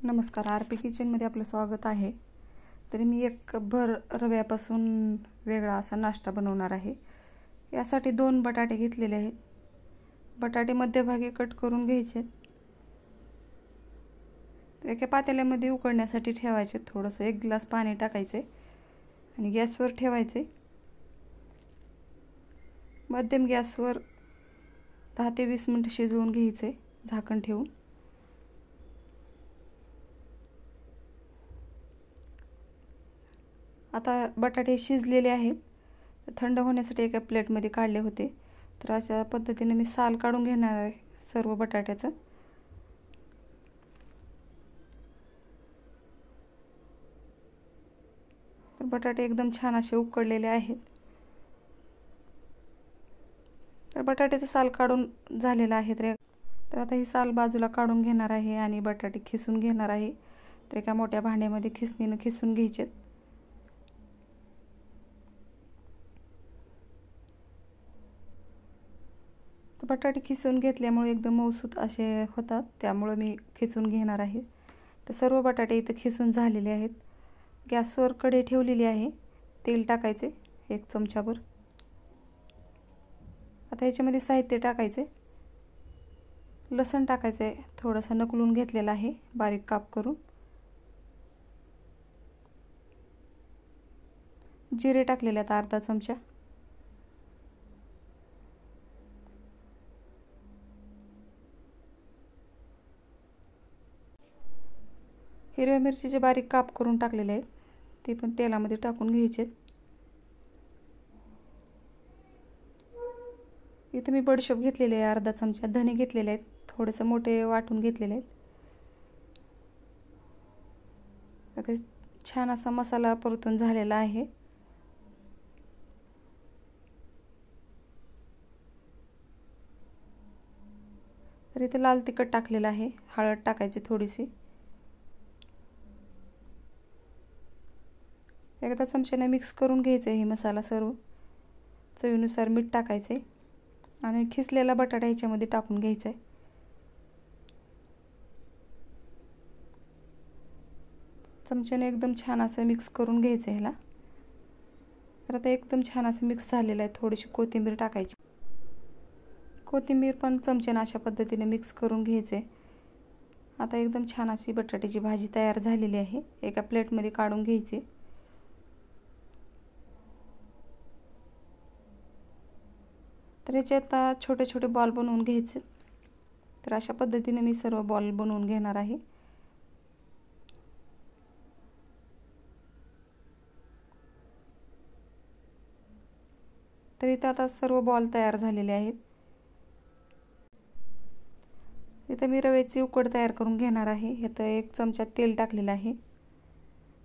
नमस्कार, आर.पी. किचनमध्ये आपलं स्वागत आहे. तर मी एक कपभर रव्यापासून वेगळा असा नाश्ता बनवणार आहे. यासाठी 2 बटाटे घेतलेले आहेत. बटाटे मध्यभागी कट करून घ्यायचे. एका पातेल्यामध्ये उकळण्यासाठी ठेवायचे. थोडंसं 1 ग्लास पाणी टाकायचे आणि गॅसवर ठेवायचे. मध्यम गॅसवर 10 ते 20 मिनिट शिजवून घ्यायचे झाकण ठेवून. आता बटाटे शिजलेले आहेत. थंड होण्यासाठी एका प्लेटमध्ये काढले होते. तर अशा पद्धतीने मी साल काढून घेणार आहे सर्व बटाट्याचं. तर बटाटे एकदम छान असे उकडलेले आहेत. तर बटाट्याचं साल काढून झालेलं आहे. तर आता ही साल बाजूला काढून घेणार आहे आणि बटाटे खिसून घेणार आहे. तर एका मोठ्या भांड्यामध्ये खिसणीनं खिसून घ्यायचे. तर बटाटे खिसून घेतल्यामुळे एकदम मऊसूत असे होतात, त्यामुळे मी खिसून घेणार आहे. तर सर्व बटाटे इथं खिसून झालेले आहेत. गॅसवर कढई ठेवलेली आहे. तेल टाकायचे 1 चमचाभर. आता ह्याच्यामध्ये साहित्य टाकायचे. लसूण टाकायचे, थोडंसं नकलून घेतलेलं आहे बारीक काप करून. जिरे टाकलेले आहेत अर्धा चमचा. हिरव्या मिरचीचे बारीक काप करून टाकलेले आहेत, ते पण तेलामध्ये टाकून घ्यायचे. इथे मी बडीशोप घेतलेले आहे अर्धा चमचा. धने घेतलेले आहेत, थोडेसे मोठे वाटून घेतलेले आहेत. आता छान असा मसाला परतून झालेला आहे. तर इथे लाल तिखट टाकलेलं आहे. हळद टाकायची थोडीशी. एकदा चमच्याने मिक्स करून घ्यायचं हे मसाला सर्व. चवीनुसार मीठ टाकायचे आणि खिसलेला बटाटा ह्याच्यामध्ये टाकून घ्यायचा आहे. चमच्याने एकदम छान असं मिक्स करून घ्यायचं ह्याला. तर आता एकदम छान असं मिक्स झालेलं आहे. थोडीशी कोथिंबीर टाकायची. कोथिंबीर पण चमच्याने अशा पद्धतीने मिक्स करून घ्यायचे. आता एकदम छान अशी बटाट्याची भाजी तयार झालेली आहे. एका प्लेटमध्ये काढून घ्यायची. तर याचे आता छोटे छोटे बॉल बनवून घ्यायचे. तर अशा पद्धतीने मी सर्व बॉल बनवून घेणार आहे. तर इथं आता सर्व बॉल तयार झालेले आहेत. इथं मी रव्याची उकड तयार करून घेणार आहे. इथं 1 चमचा तेल टाकलेलं आहे.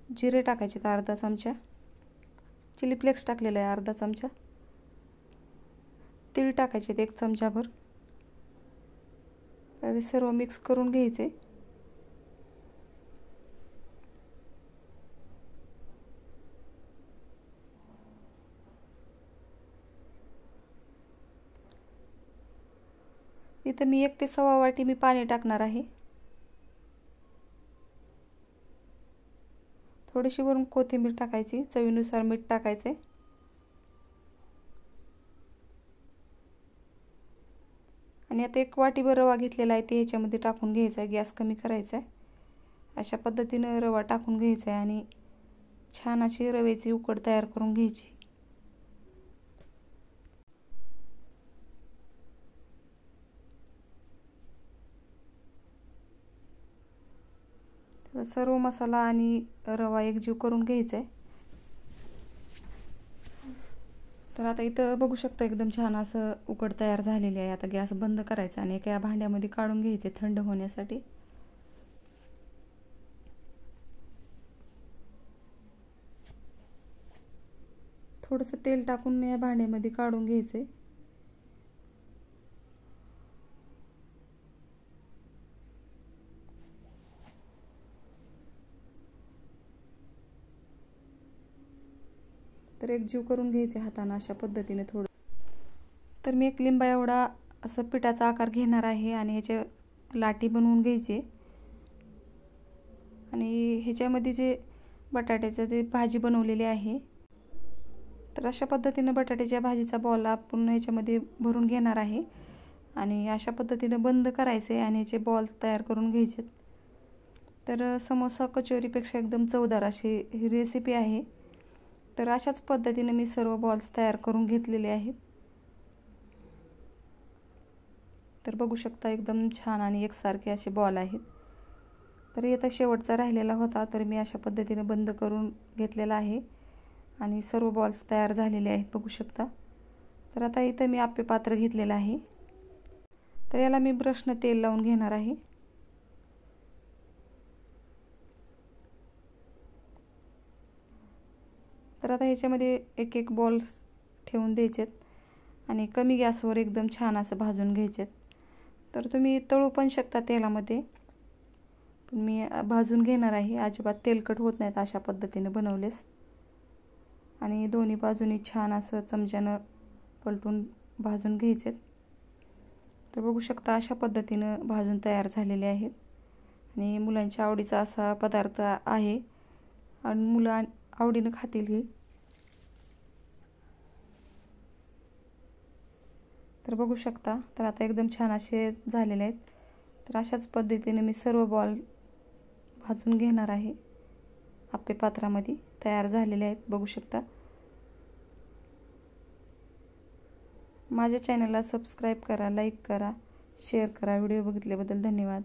जिरे टाकायचे अर्धा चमचा. चिली फ्लेक्स टाकलेलं आहे अर्धा चमचा. तीळ टाकायचे 1 चमचाभर. ते सर्व मिक्स करून घ्यायचे. इथं मी 1 ते 1.25 वाटी मी पाणी टाकणार आहे. थोडीशी वरून कोथिंबीर टाकायची. चवीनुसार मीठ टाकायचे. आणि आता 1 वाटीभर रवा घेतलेला आहे, ते ह्याच्यामध्ये टाकून घ्यायचा आहे. गॅस कमी करायचा आहे. अशा पद्धतीने रवा टाकून घ्यायचा आहे आणि छान अशी रव्याची उकड तयार करून घ्यायची. सर्व मसाला आणि रवा एकजीव करून घ्यायचा आहे. तर आता इथं बघू शकता एकदम छान असं उकड तयार झालेली आहे. आता गॅस बंद करायचा आणि एका भांड्यामध्ये काढून घ्यायचे थंड होण्यासाठी. थोडंसं तेल टाकून या भांड्यामध्ये काढून घ्यायचे. तर एकजीव करून घ्यायचे हाताने अशा पद्धतीने थोडं. तर मी 1 लिंबा एवढा असं पिठाचा आकार घेणार आहे आणि ह्याचे लाटी बनवून घ्यायचे. आणि ह्याच्यामध्ये जे बटाट्याचं जे भाजी बनवलेली आहे, तर अशा पद्धतीनं बटाट्याच्या भाजीचा बॉल आपण ह्याच्यामध्ये भरून घेणार आहे आणि अशा पद्धतीनं बंद करायचे आहे आणि याचे बॉल तयार करून घ्यायचे. तर समोसा कचोरीपेक्षा एकदम चवदार अशी ही रेसिपी आहे. तर अशाच पद्धतीने मी सर्व बॉल्स तयार करून घेतलेले आहेत. तर बघू शकता एकदम छान आणि एकसारखे असे बॉल आहेत. तर इथं शेवटचा राहिलेला होता, तर मी अशा पद्धतीने बंद करून घेतलेला आहे आणि सर्व बॉल्स तयार झालेले आहेत बघू शकता. तर आता इथं मी आप्पे पात्र घेतलेलं आहे. तर याला मी ब्रशनं तेल लावून घेणार आहे. तर आता ह्याच्यामध्ये एक एक बॉल्स ठेवून द्यायचेत आणि कमी गॅसवर एकदम छान असं भाजून घ्यायचेत. तर तुम्ही तळू पण शकता तेलामध्ये, पण मी भाजून घेणार आहे. अजिबात तेलकट होत नाहीत अशा पद्धतीने बनवलेस. आणि दोन्ही बाजूनी छान असं चमच्यानं पलटून भाजून घ्यायचेत. तर बघू शकता अशा पद्धतीनं भाजून तयार झालेले आहेत आणि मुलांच्या आवडीचा असा पदार्थ आहे आणि मुलं आवडीनं खातील ही. तर बघू शकता, तर आता एकदम छान असे झालेले आहेत. तर अशाच पद्धतीने मी सर्व बॉल भाजून घेणार आहे. आप्पे पात्रामध्ये तयार झालेले आहेत बघू शकता. माझ्या चॅनलला सबस्क्राईब करा, लाईक करा, शेअर करा. व्हिडिओ बघितल्याबद्दल धन्यवाद.